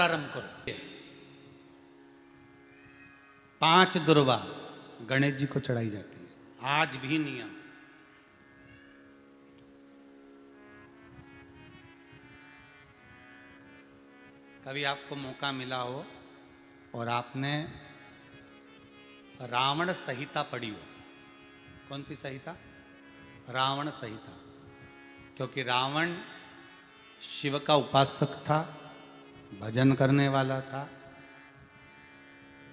प्रारंभ करो। 5 दुर्वा गणेश जी को चढ़ाई जाती है, आज भी नियम। कभी आपको मौका मिला हो और आपने रावण संहिता पढ़ी हो। कौन सी संहिता? रावण संहिता। क्योंकि रावण शिव का उपासक था, भजन करने वाला था।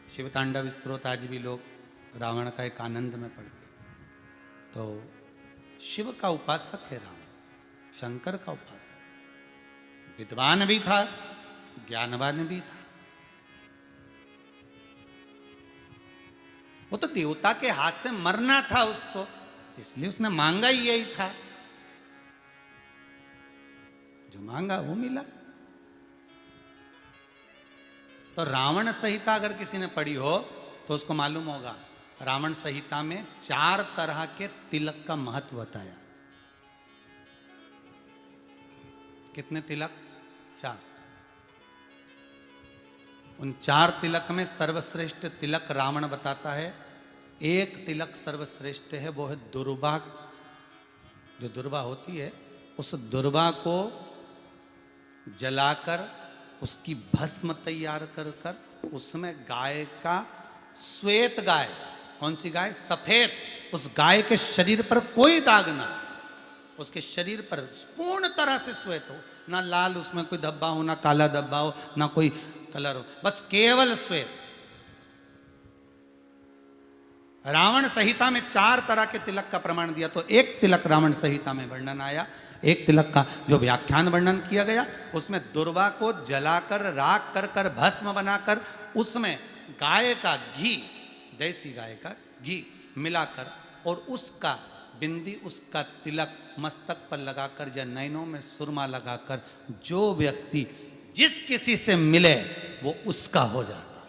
शिव तांडव स्तोत्र आज भी लोग रावण का एक आनंद में पढ़ते। तो शिव का उपासक है रावण, शंकर का उपासक। विद्वान भी था, ज्ञानवान भी था। वो तो देवता के हाथ से मरना था उसको, इसलिए उसने मांगा ही यही था। जो मांगा वो मिला। तो रावण संहिता अगर किसी ने पढ़ी हो तो उसको मालूम होगा, रावण संहिता में 4 तरह के तिलक का महत्व बताया। कितने तिलक? 4। उन 4 तिलक में सर्वश्रेष्ठ तिलक रावण बताता है। एक तिलक सर्वश्रेष्ठ है, वो है दुर्वा। जो दुर्वा होती है, उस दुर्वा को जलाकर उसकी भस्म तैयार कर कर उसमें गाय का श्वेत गाय, कौन सी गाय? सफेद। उस गाय के शरीर पर कोई दाग ना, उसके शरीर पर पूर्ण तरह से श्वेत हो, ना लाल उसमें कोई धब्बा हो, ना काला धब्बा हो, ना कोई कलर हो, बस केवल श्वेत। रावण संहिता में 4 तरह के तिलक का प्रमाण दिया। तो एक तिलक रावण संहिता में वर्णन आया, एक तिलक का जो व्याख्यान वर्णन किया गया, उसमें दुर्वा को जलाकर राख कर कर भस्म बनाकर उसमें गाय का घी, देसी गाय का घी मिलाकर और उसका बिंदी, उसका तिलक मस्तक पर लगाकर या नैनों में सुरमा लगाकर जो व्यक्ति जिस किसी से मिले वो उसका हो जाता है।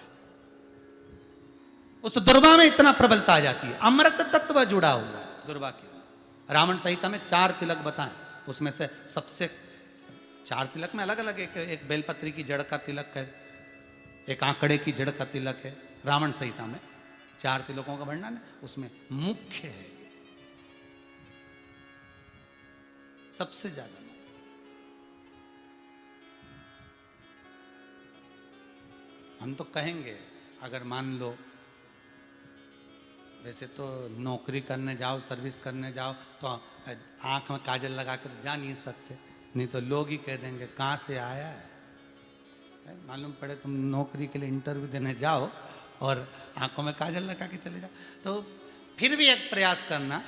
उस दुर्वा में इतना प्रबलता आ जाती है, अमृत तत्व जुड़ा हुआ है दुर्वा के। रावण संहिता में 4 तिलक बताएं, उसमें से सबसे 4 तिलक में अलग अलग, एक बेलपत्री की जड़ का तिलक है, एक आंकड़े की जड़ का तिलक है। रावण संहिता में 4 तिलकों का वर्णन है, उसमें मुख्य है सबसे ज्यादा। हम तो कहेंगे, अगर मान लो, वैसे तो नौकरी करने जाओ, सर्विस करने जाओ तो आंख में काजल लगा कर जा नहीं सकते, नहीं तो लोग ही कह देंगे कहाँ से आया है। मालूम पड़े तुम नौकरी के लिए इंटरव्यू देने जाओ और आंखों में काजल लगा के चले जाओ, तो फिर भी एक प्रयास करना,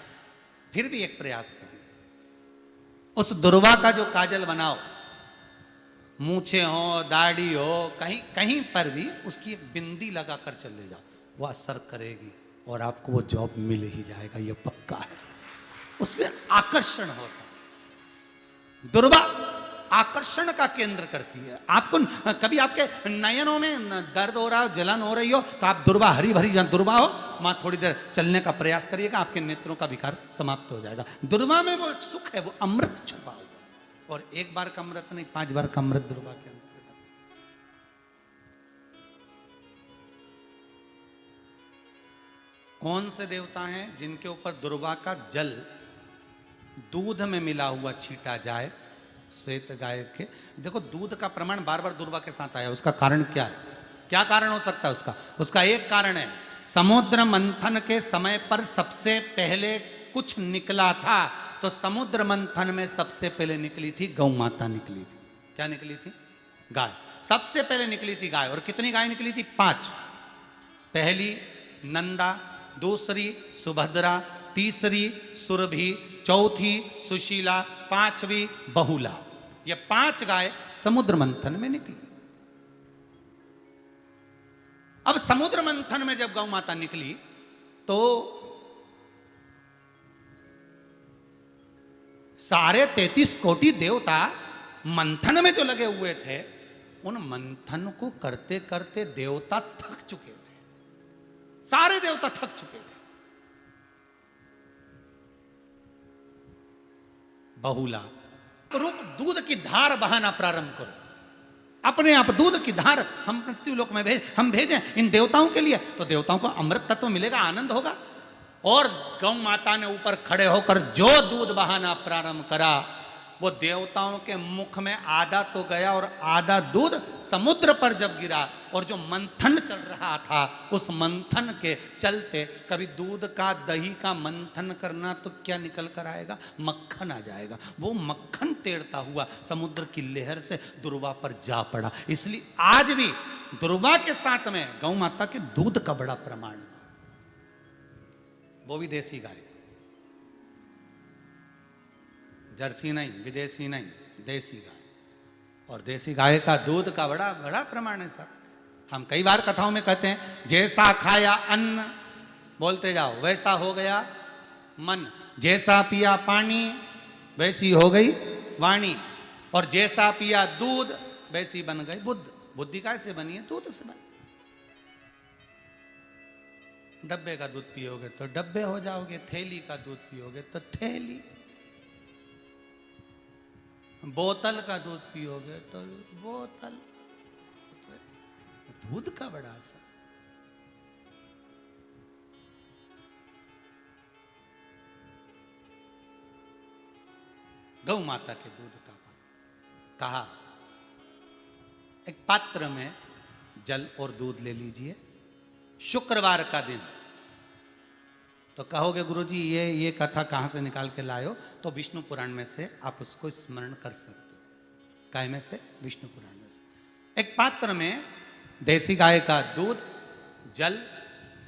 उस दुर्वा का जो काजल बनाओ, मूछे हो, दाढ़ी हो, कहीं पर भी उसकी एक बिंदी लगाकर चले जाओ, वो असर करेगी और आपको वो जॉब मिल ही जाएगा, ये पक्का है। उसमें आकर्षण होता है। दुर्वा आकर्षण का केंद्र करती है। आपको कभी आपके नयनों में दर्द हो रहा हो, जलन हो रही हो, तो आप दुर्वा, हरी भरी जहाँ दुर्वा हो वहां थोड़ी देर चलने का प्रयास करिएगा, आपके नेत्रों का विकार समाप्त हो जाएगा। दुर्वा में वो एक सुख है, वो अमृत छुपा हुआ, और एक बार का अमृत नहीं, 5 बार का अमृत दुर्वा के अंतर्गत। कौन से देवता हैं जिनके ऊपर दुर्वा का जल दूध में मिला हुआ छीटा जाए? श्वेत गाय के। देखो, दूध का प्रमाण बार बार दुर्वा के साथ आया, उसका कारण क्या है? क्या कारण हो सकता है उसका एक कारण है, समुद्र मंथन के समय पर सबसे पहले कुछ निकला था, तो समुद्र मंथन में सबसे पहले निकली थी गौ माता निकली थी। क्या निकली थी? गाय। सबसे पहले निकली थी गाय। और कितनी गाय निकली थी? 5। पहली नंदा, दूसरी सुभद्रा, तीसरी सुरभि, चौथी सुशीला, 5वीं बहुला। ये 5 गाय समुद्र मंथन में निकली। अब समुद्र मंथन में जब गौ माता निकली तो सारे 33 कोटि देवता मंथन में जो लगे हुए थे, उन मंथन को करते करते देवता थक चुके थे। सारे देवता थक चुके थे। बहुला रूप दूध की धार बहाना प्रारंभ करो। अपने आप दूध की धार हम मृत्युलोक में हम भेजें इन देवताओं के लिए, तो देवताओं को अमृत तत्व मिलेगा, आनंद होगा। और गौ माता ने ऊपर खड़े होकर जो दूध बहाना प्रारंभ करा, वो देवताओं के मुख में आधा तो गया और आधा दूध समुद्र पर जब गिरा, और जो मंथन चल रहा था उस मंथन के चलते, कभी दूध का दही का मंथन करना तो क्या निकल कर आएगा, मक्खन आ जाएगा। वो मक्खन तेरता हुआ समुद्र की लहर से दुर्वा पर जा पड़ा। इसलिए आज भी दुर्वा के साथ में गौ माता के दूध का बड़ा प्रमाण, वो भी देसी गाय, जर्सी नहीं, विदेशी नहीं, देसी गाय। और देसी गाय का दूध का बड़ा बड़ा प्रमाण है साहब। हम कई बार कथाओं में कहते हैं, जैसा खाया अन्न, बोलते जाओ, वैसा हो गया मन, जैसा पिया पानी वैसी हो गई वाणी, और जैसा पिया दूध वैसी बन गई बुद्ध। बुद्धि कैसे बनी है? दूध से बनी। डब्बे का दूध पियोगे तो डब्बे हो जाओगे, थैली का दूध पियोगे तो थैली, बोतल का दूध पियोगे तो बोतल। दूध का बड़ा असर। गौ माता के दूध का पान। कहा एक पात्र में जल और दूध ले लीजिए, शुक्रवार का दिन। तो कहोगे गुरुजी ये कथा कहाँ से निकाल के लाए हो? तो विष्णु पुराण में से आप उसको स्मरण कर सकते हो। काय में से? विष्णु पुराण में से। एक पात्र में देसी गाय का दूध, जल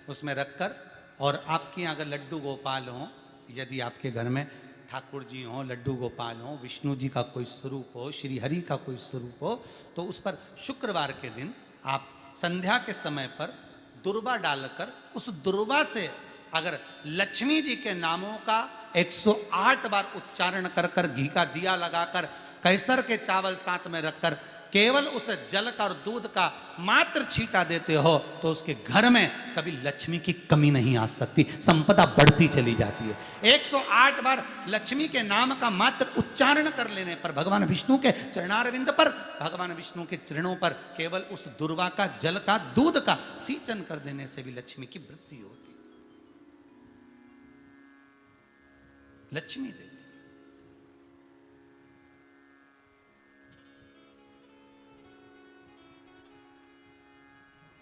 उसमें रखकर, और आपके यहाँ अगर लड्डू गोपाल हो, यदि आपके घर में ठाकुर जी हो, लड्डू गोपाल हो, विष्णु जी का कोई स्वरूप हो, श्री हरि का कोई स्वरूप हो, तो उस पर शुक्रवार के दिन आप संध्या के समय पर दुर्वा डालकर, उस दुर्वा से अगर लक्ष्मी जी के नामों का 108 बार उच्चारण कर कर, घी का दिया लगाकर, कैसर के चावल साथ में रखकर, केवल उस जल का और दूध का मात्र छींटा देते हो, तो उसके घर में कभी लक्ष्मी की कमी नहीं आ सकती, संपदा बढ़ती चली जाती है। 108 बार लक्ष्मी के नाम का मात्र उच्चारण कर लेने पर, भगवान विष्णु के चरणारविंद पर, भगवान विष्णु के चरणों पर केवल उस दुर्वा का जल का दूध का सींचन कर देने से भी लक्ष्मी की वृद्धि होती, लक्ष्मी देती।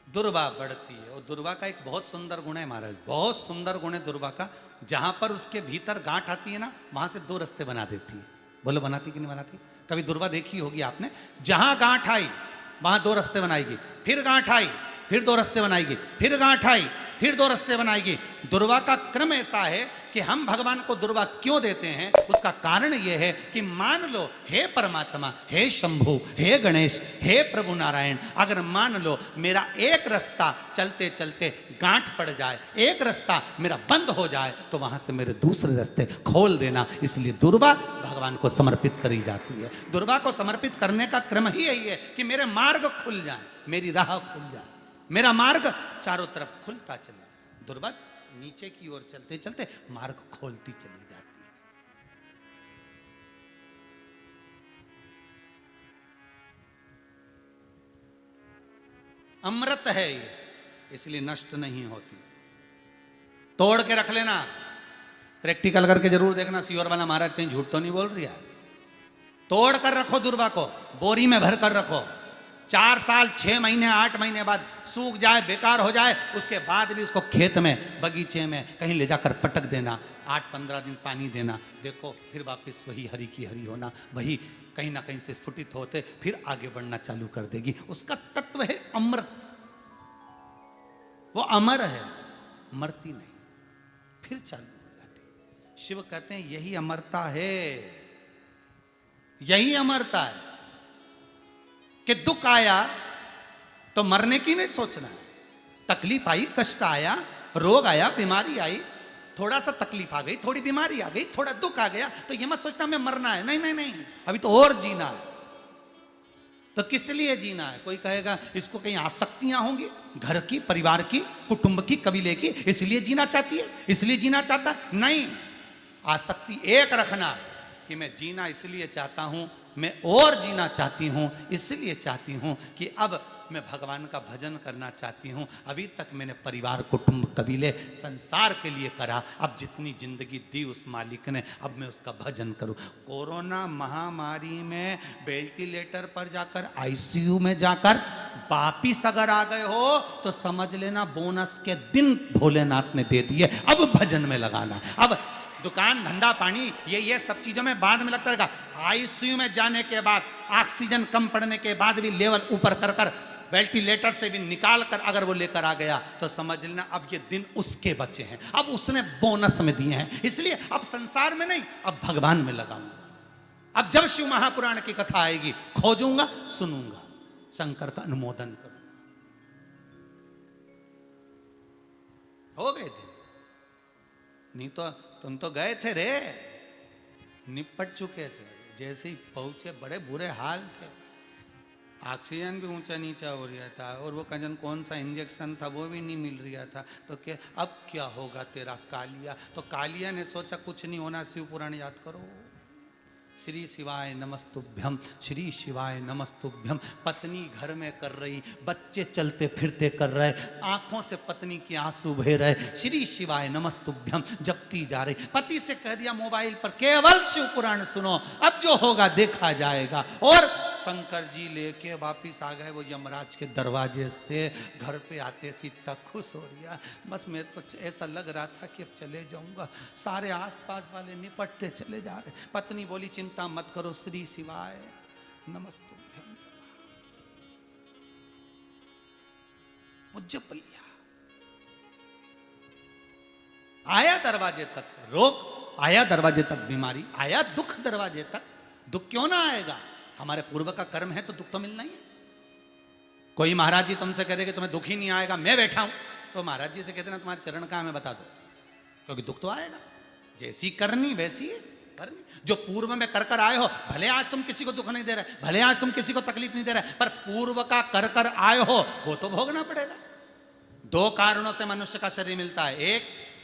दुर्वा बढ़ती है, और दुर्वा का एक बहुत सुंदर गुण है महाराज, बहुत सुंदर गुण है दुर्वा का। जहां पर उसके भीतर गांठ आती है ना, वहां से 2 रास्ते बना देती है। बोलो बनाती कि नहीं बनाती? कभी दुर्वा देखी होगी आपने। जहां गांठ आई वहां 2 रास्ते बनाएगी, फिर गांठ आई फिर 2 रास्ते बनाएगी, फिर गांठ आई फिर 2 रास्ते बनाएगी। दुर्वा का क्रम ऐसा है कि हम भगवान को दुर्वा क्यों देते हैं, उसका कारण यह है कि मान लो हे परमात्मा, हे शंभु, हे गणेश, हे प्रभु नारायण, अगर मान लो मेरा एक रास्ता चलते चलते गांठ पड़ जाए, एक रास्ता मेरा बंद हो जाए, तो वहां से मेरे दूसरे रास्ते खोल देना। इसलिए दुर्वा भगवान को समर्पित करी जाती है। दुर्वा को समर्पित करने का क्रम ही यही है कि मेरे मार्ग खुल जाए, मेरी राह खुल जाए, मेरा मार्ग चारों तरफ खुलता चले। दुर्वा नीचे की ओर चलते चलते मार्ग खोलती चली जाती है। अमृत है ये, इसलिए नष्ट नहीं होती। तोड़ के रख लेना, प्रैक्टिकल करके जरूर देखना, सीवर वाला महाराज कहीं झूठ तो नहीं बोल रही है। तोड़ कर रखो दुर्वा को, बोरी में भर कर रखो। 4 साल 6 महीने 8 महीने बाद सूख जाए, बेकार हो जाए, उसके बाद भी उसको खेत में, बगीचे में कहीं ले जाकर पटक देना, 8-15 दिन पानी देना, देखो फिर वापस वही हरी की हरी होना, वही कहीं ना कहीं से स्फुटित होते फिर आगे बढ़ना चालू कर देगी। उसका तत्व है अमृत, वो अमर है, मरती नहीं, फिर चालू हो जाती। शिव कहते हैं यही अमरता है, यही अमरता है कि दुख आया तो मरने की नहीं सोचना है। तकलीफ आई, कष्ट आया, रोग आया, बीमारी आई, थोड़ा सा तकलीफ आ गई, थोड़ी बीमारी आ गई, थोड़ा दुख आ गया, तो ये मत सोचना मैं मरना है। नहीं नहीं नहीं, अभी तो और जीना है। तो किस लिए जीना है? कोई कहेगा इसको कहीं आसक्तियां होंगी, घर की, परिवार की, कुटुंब की, कबीले की, इसलिए जीना चाहती है, इसलिए जीना चाहता। नहीं, आसक्ति एक रखना कि कि मैं जीना इसलिए चाहता हूँ, मैं और जीना चाहती हूँ, इसलिए चाहती हूँ कि अब मैं भगवान का भजन करना चाहती हूँ। अभी तक मैंने परिवार, कुटुंब, कबीले, संसार के लिए करा, अब जितनी जिंदगी दी उस मालिक ने, अब मैं उसका भजन करूँ। कोरोना महामारी में वेंटिलेटर पर जाकर, आईसीयू में जाकर वापिस अगर आ गए हो तो समझ लेना बोनस के दिन भोलेनाथ ने दे दिए, अब भजन में लगाना। अब दुकान, धंधा पानी, ये सब चीजों में बाद में लगता रहेगा। आईसीयू में जाने के बाद, ऑक्सीजन कम पड़ने के बाद भी लेवल ऊपर कर कर, वेंटिलेटर से भी निकाल कर अगर वो लेकर आ गया तो समझ लेना अब ये दिन उसके बचे हैं, अब उसने बोनस में दिए हैं। इसलिए अब संसार में नहीं, अब भगवान में लगाऊंगा। अब जब शिव महापुराण की कथा आएगी खोजूंगा, सुनूंगा, शंकर का अनुमोदन करूंगा। हो गए दिन, नहीं तो तुम तो गए थे रे, निपट चुके थे। जैसे ही पहुंचे बड़े बुरे हाल थे, ऑक्सीजन भी ऊंचा नीचा हो रहा था, और वो कजन कौन सा इंजेक्शन था वो भी नहीं मिल रहा था। तो क्या अब क्या होगा तेरा कालिया? तो कालिया ने सोचा कुछ नहीं होना, शिव पुराण याद करो। श्री शिवाय नमस्तुभ्यम, श्री शिवाय नमस्तुभ्यम। पत्नी घर में कर रही, बच्चे चलते फिरते कर रहे, आंखों से पत्नी की आंसू बह रहे, श्री शिवाय नमस्तुभ्यम जपती जा रही। पति से कह दिया मोबाइल पर केवल शिव पुराण सुनो, अब जो होगा देखा जाएगा। और शंकर जी लेके वापिस आ गए वो यमराज के दरवाजे से। घर पे आते सीता खुश हो रही, बस मैं तो ऐसा लग रहा था कि अब चले जाऊंगा। सारे आसपास वाले निपटते चले जा रहे। पत्नी बोली चिंता मत करो, श्री शिवाय नमस्तुभ्यम, वो जप लिया। आया दरवाजे तक रोग, आया दरवाजे तक बीमारी, आया दुख दरवाजे तक। दुख क्यों ना आएगा? हमारे पूर्व का कर्म है तो दुख तो मिलना ही है। कोई महाराज जी तुमसे कह दे कि तुम्हें दुख ही नहीं आएगा, मैं बैठा हूं, तो महाराज जी से कहते ना तुम्हारे चरण कहां है बता दो, क्योंकि दुख तो आएगा। जैसी करनी वैसी करनी। जो पूर्व में कर कर आए हो, भले आज तुम किसी को दुख नहीं दे रहे, भले आज तुम किसी को तकलीफ नहीं दे रहे, पर पूर्व का कर कर आए हो वो तो भोगना पड़ेगा। दो कारणों से मनुष्य का शरीर मिलता है, एक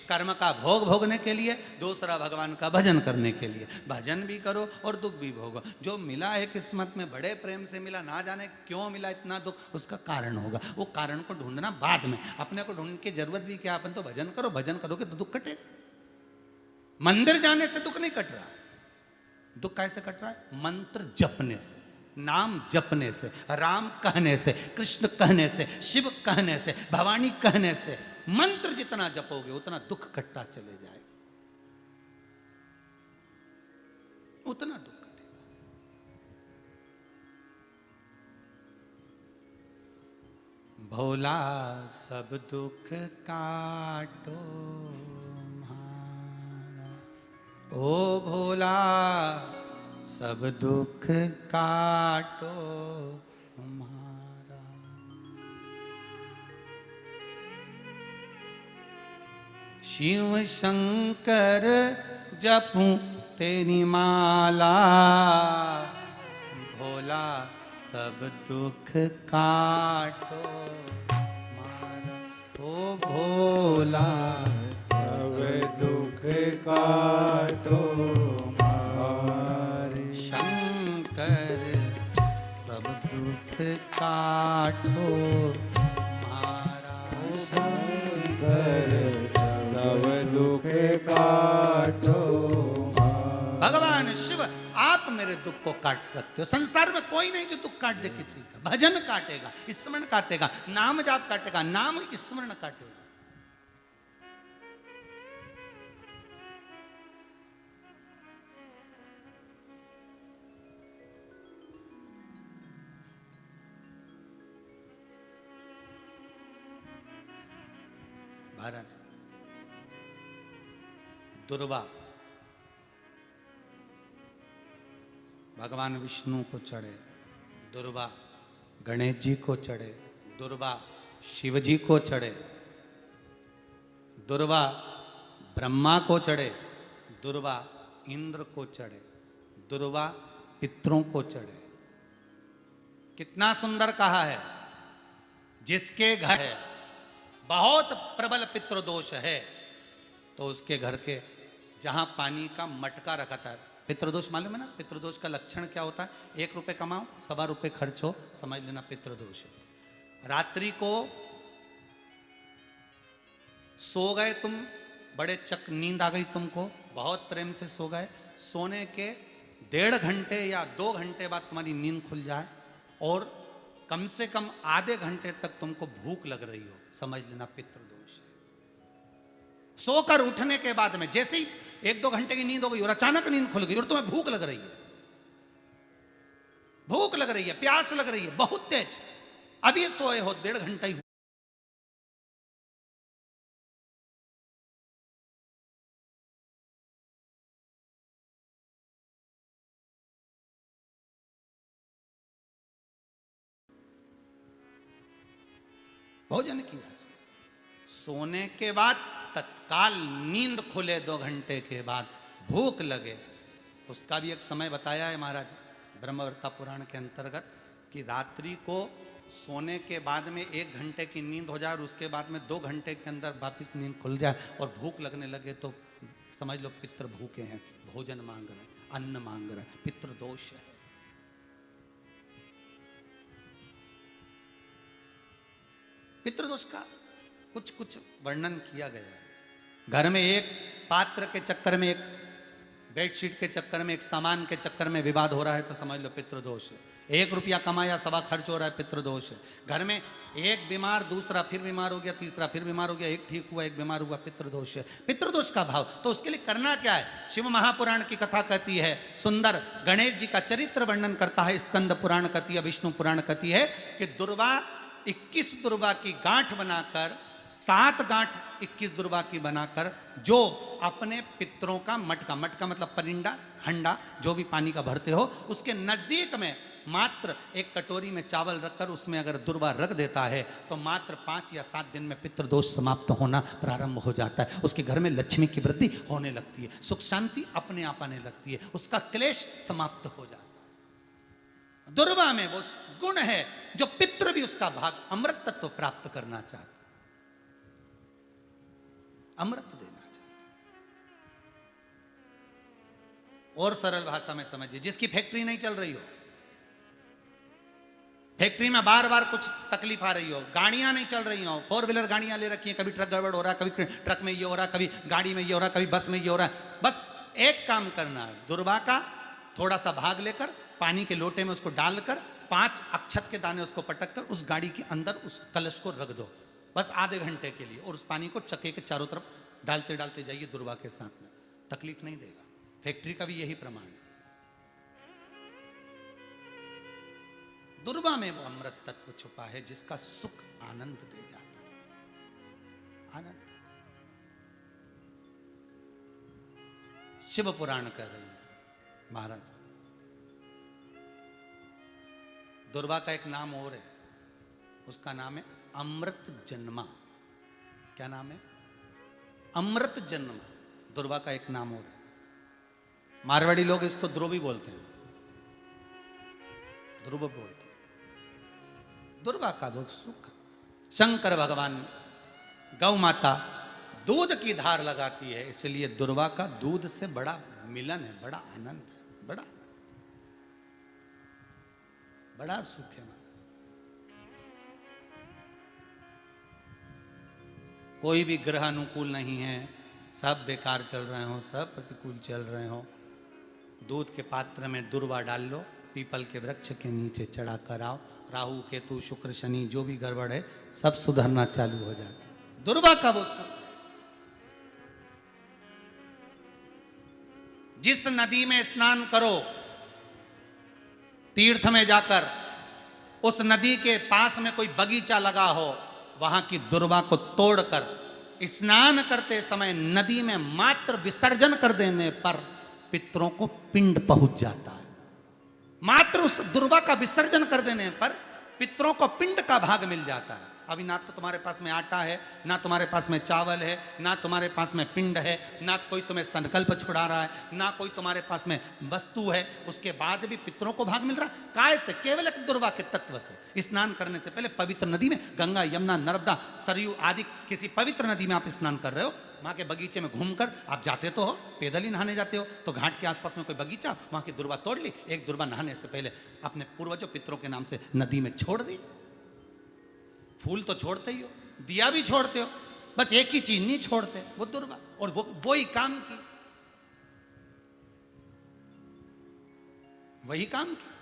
कर्म का भोग भोगने के लिए, दूसरा भगवान का भजन करने के लिए। भजन भी करो और दुख भी भोगो। जो मिला है किस्मत में बड़े प्रेम से मिला, ना जाने क्यों मिला इतना दुख, उसका कारण होगा। वो कारण को ढूंढना बाद में, अपने को ढूंढने की जरूरत भी क्या। अपन तो भजन करो, भजन करोगे तो दुख कटेगा। मंदिर जाने से दुख नहीं कट रहा। दुख कैसे कट रहा है? मंत्र जपने से, नाम जपने से, राम कहने से, कृष्ण कहने से, शिव कहने से, भवानी कहने से। मंत्र जितना जपोगे उतना दुख कटता चले जाएगा, उतना दुख कटेगा। भोला सब दुख काटो हमारा, ओ भोला सब दुख काटो हमारा। शिव शंकर जपूं तेरी माला, भोला सब दुख काटो हमारा, ओ भोला सब दुख काटो हमारे। शंकर सब दुख काटो हमारा, शंकर सब दुख काटो हमारे। भगवान शिव आप मेरे दुख को काट सकते हो। संसार में कोई नहीं जो दुख काट दे किसी का। भजन काटेगा, स्मरण काटेगा, नाम जाप काटेगा, नाम स्मरण काटेगा। महाराज दुर्वा भगवान विष्णु को चढ़े, दुर्वा गणेश जी को चढ़े, दुर्वा शिव जी को चढ़े, दुर्वा ब्रह्मा को चढ़े, दुर्वा इंद्र को चढ़े, दुर्वा पितरों को चढ़े। कितना सुंदर कहा है। जिसके घर है बहुत प्रबल पितृदोष है तो उसके घर के जहां पानी का मटका रखा था, पितृदोष मालूम है ना? पितृदोष का लक्षण क्या होता है? 1 रुपए कमाओ, 1.25 रुपए खर्च हो, समझ लेना पितृदोष है। रात्रि को सो गए तुम, बड़े चक नींद आ गई तुमको, बहुत प्रेम से सो गए, सोने के 1.5 घंटे या 2 घंटे बाद तुम्हारी नींद खुल जाए और कम से कम आधे घंटे तक तुमको भूख लग रही हो, समझ लेना पितृदोष है। सोकर उठने के बाद में जैसे ही 1-2 घंटे की नींद हो गई और अचानक नींद खुल गई और तुम्हें भूख लग रही है, भूख लग रही है, प्यास लग रही है बहुत तेज, अभी सोए हो 1.5 घंटा ही भोजन किया। सोने के बाद तत्काल नींद खुले 2 घंटे के बाद भूख लगे, उसका भी एक समय बताया है महाराज ब्रह्मवर्ता पुराण के अंतर्गत कि रात्रि को सोने के बाद में 1 घंटे की नींद हो जाए और उसके बाद में 2 घंटे के अंदर वापिस नींद खुल जाए और भूख लगने लगे तो समझ लो पितृ भूखे हैं, भोजन मांग रहे हैं, अन्न मांग रहे हैं, पितृदोष है। पितृदोष का कुछ कुछ वर्णन किया गया है। घर में एक पात्र के चक्कर में, एक बेडशीट के चक्कर में, एक सामान के चक्कर में विवाद हो रहा है तो समझ लो पितृदोष है। 1 रुपया कमाया 1.25 खर्च हो रहा है, पितृदोष है। घर में एक बीमार, दूसरा फिर बीमार हो गया, तीसरा फिर बीमार हो गया, एक ठीक हुआ, एक बीमार हुआ, पितृदोष है। पितृदोष का भाव तो उसके लिए करना क्या है? शिव महापुराण की कथा कहती है, सुंदर गणेश जी का चरित्र वर्णन करता है, स्कंद पुराण कहती है, विष्णु पुराण कहती है कि दुर्वा 21 दुर्वा की गांठ बनाकर, 7 गांठ 21 दुर्वा की बनाकर जो अपने पितरों का मटका, मटका मतलब परिंडा, हंडा जो भी पानी का भरते हो, उसके नजदीक में मात्र एक कटोरी में चावल रखकर उसमें अगर दुर्वा रख देता है तो मात्र 5 या 7 दिन में पितृदोष समाप्त होना प्रारंभ हो जाता है। उसके घर में लक्ष्मी की वृद्धि होने लगती है, सुख शांति अपने आप आने लगती है, उसका क्लेश समाप्त हो जाता है। दुर्वा में वो गुण है जो पितृ भी उसका भाग अमृत तत्व प्राप्त करना चाहता, अमृत देना चाहता। और सरल भाषा में समझिए, जिसकी फैक्ट्री नहीं चल रही हो, फैक्ट्री में बार बार कुछ तकलीफ आ रही हो, गाड़ियां नहीं चल रही हो, 4 व्हीलर गाड़ियां ले रखी हैं, कभी ट्रक गड़बड़ हो रहा है, कभी ट्रक में ये हो रहा है, कभी गाड़ी में ये हो रहा है, कभी बस में ये हो रहा है, बस एक काम करना है, दुर्वा का थोड़ा सा भाग लेकर पानी के लोटे में उसको डालकर 5 अक्षत के दाने उसको पटक कर उस गाड़ी के अंदर उस कलश को रख दो, बस आधे घंटे के लिए, और उस पानी को चक्के के चारों तरफ डालते डालते जाइए दुर्वा के साथ में, तकलीफ नहीं देगा। फैक्ट्री का भी यही प्रमाण है। दुर्वा में वो अमृत तत्व छुपा है जिसका सुख आनंद दे जाता है, आनंद। शिव पुराण कह रही है महाराज, दुर्वा का एक नाम और है, उसका नाम है अमृत जन्मा। क्या नाम है? अमृत जन्मा। दुर्वा का एक नाम और है। मारवाड़ी लोग इसको ध्रुवी बोलते हैं, ध्रुव बोलते हैं। दुर्वा का वो सुख, शंकर भगवान गौ माता दूध की धार लगाती है, इसलिए दुर्वा का दूध से बड़ा मिलन है, बड़ा आनंद है, बड़ा सुख है। कोई भी ग्रह अनुकूल नहीं है, सब बेकार चल रहे हो, सब प्रतिकूल चल रहे हो, दूध के पात्र में दुर्वा डाल लो, पीपल के वृक्ष के नीचे चढ़ा कर आओ, राहु केतु शुक्र शनि जो भी गड़बड़ है सब सुधरना चालू हो जाता है। दुर्वा का वो सुख। जिस नदी में स्नान करो, तीर्थ में जाकर, उस नदी के पास में कोई बगीचा लगा हो, वहां की दुर्वा को तोड़कर स्नान करते समय नदी में मात्र विसर्जन कर देने पर पितरों को पिंड पहुंच जाता है। मात्र उस दुर्वा का विसर्जन कर देने पर पितरों को पिंड का भाग मिल जाता है। अभी ना तो तुम्हारे पास में आटा है, ना तुम्हारे पास में चावल है, ना तुम्हारे पास में पिंड है, ना कोई तुम्हें संकल्प छुड़ा रहा है, ना कोई तुम्हारे पास में वस्तु है, उसके बाद भी पितरों को भाग मिल रहा है। काय से? केवल एक दुर्वा के तत्व से। स्नान करने से पहले पवित्र नदी में, गंगा, यमुना, नर्मदा, सरयू आदि किसी पवित्र नदी में आप स्नान कर रहे हो, वहां के बगीचे में घूमकर आप जाते तो हो, पैदल ही नहाने जाते हो, तो घाट के आसपास में कोई बगीचा, वहां की दुर्वा तोड़ ली, एक दुर्वा नहाने से पहले अपने पूर्वजों पितरों के नाम से नदी में छोड़ दी। फूल तो छोड़ते ही हो, दिया भी छोड़ते हो, बस एक ही चीज नहीं छोड़ते, वो दुर्वा, और वो ही काम की, वही काम की।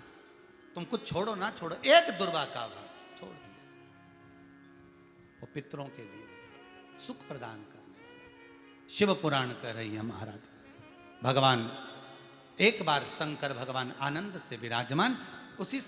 तुम कुछ छोड़ो ना छोड़ो, एक दुर्वा का भाग छोड़ दिया, वो पितरों के लिए सुख प्रदान करने वाला। शिव पुराण कह रही है महाराज, भगवान एक बार शंकर भगवान आनंद से विराजमान, उसी समय